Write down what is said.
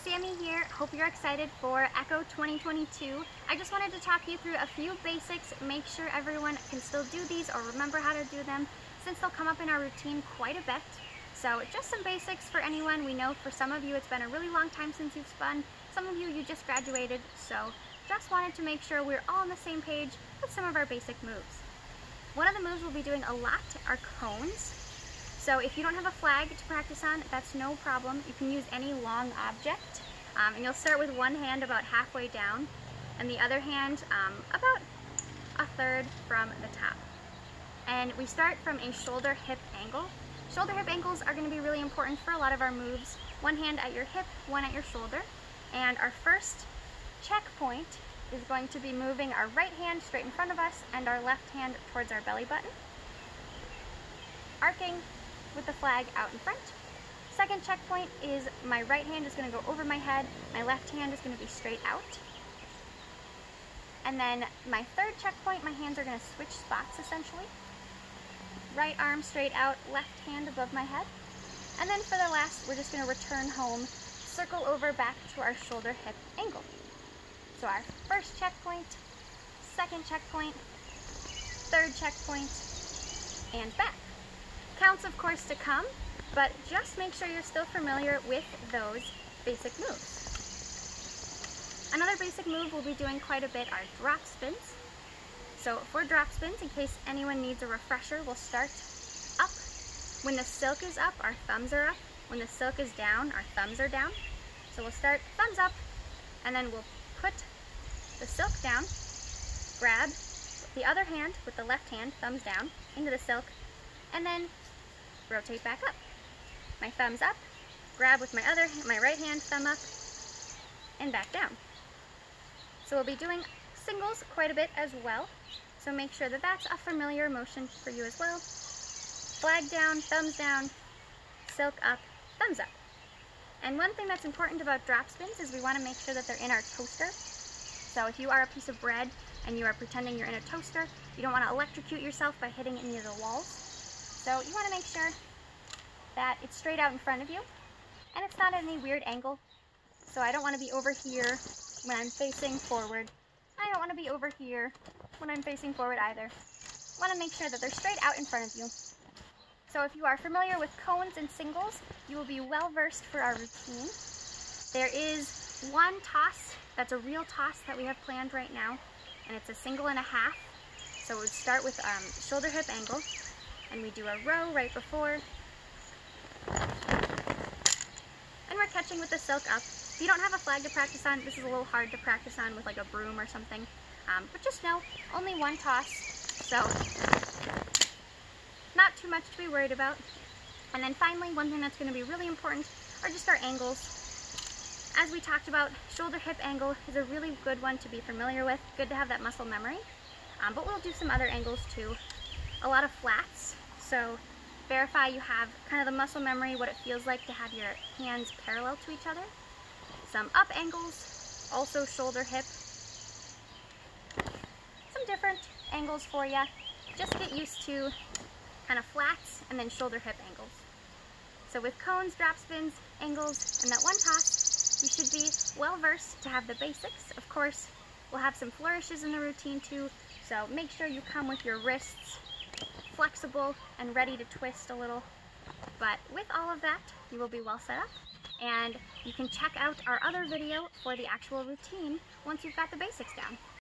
Sammy here. Hope you're excited for Echo 2022. I just wanted to talk you through a few basics, make sure everyone can still do these or remember how to do them, since they'll come up in our routine quite a bit. So just some basics for anyone. We know for some of you it's been a really long time since you've spun. Some of you just graduated, so just wanted to make sure we're all on the same page with some of our basic moves. One of the moves we'll be doing a lot are cones. So if you don't have a flag to practice on, that's no problem. You can use any long object. And you'll start with one hand about halfway down, and the other hand about a third from the top. And we start from a shoulder-hip angle. Shoulder-hip angles are going to be really important for a lot of our moves. One hand at your hip, one at your shoulder. And our first checkpoint is going to be moving our right hand straight in front of us and our left hand towards our belly button, arcing with the flag out in front. Second checkpoint is my right hand is going to go over my head, my left hand is going to be straight out. And then my third checkpoint, my hands are going to switch spots essentially. Right arm straight out, left hand above my head. And then for the last, we're just going to return home, circle over back to our shoulder hip angle. So our first checkpoint, second checkpoint, third checkpoint, and back. Counts of course to come, but just make sure you're still familiar with those basic moves. Another basic move we'll be doing quite a bit are drop spins. So for drop spins, in case anyone needs a refresher, we'll start up. When the silk is up, our thumbs are up. When the silk is down, our thumbs are down. So we'll start thumbs up, and then we'll put the silk down, grab the other hand with the left hand, thumbs down, into the silk, and then rotate back up. My thumbs up, grab with my right hand, thumb up, and back down. So we'll be doing singles quite a bit as well, so make sure that that's a familiar motion for you as well. Flag down, silk up, thumbs up. And one thing that's important about drop spins is we want to make sure that they're in our toaster. So if you are a piece of bread and you are pretending you're in a toaster, you don't want to electrocute yourself by hitting any of the walls. So you want to make sure that it's straight out in front of you and it's not at any weird angle. So I don't want to be over here when I'm facing forward. I don't want to be over here when I'm facing forward either. I want to make sure that they're straight out in front of you. So if you are familiar with cones and singles, you will be well versed for our routine. There is one toss that's a real toss that we have planned right now, and it's a single and a half. So we'd start with shoulder hip angle, and we do a row right before, and we're catching with the silk up. If you don't have a flag to practice on, this is a little hard to practice on with like a broom or something, but just know, only one toss, so not too much to be worried about. And then finally, one thing that's going to be really important are just our angles. As we talked about, shoulder hip angle is a really good one to be familiar with, good to have that muscle memory, but we'll do some other angles too. A lot of flats, so verify you have kind of the muscle memory, what it feels like to have your hands parallel to each other. Some up angles, also shoulder hip. Some different angles for you. Just get used to kind of flats and then shoulder hip angles. So with cones, drop spins, angles, and that one toss, you should be well versed to have the basics. Of course, we'll have some flourishes in the routine too, so make sure you come with your wrists flexible and ready to twist a little. But with all of that, you will be well set up, and you can check out our other video for the actual routine once you've got the basics down.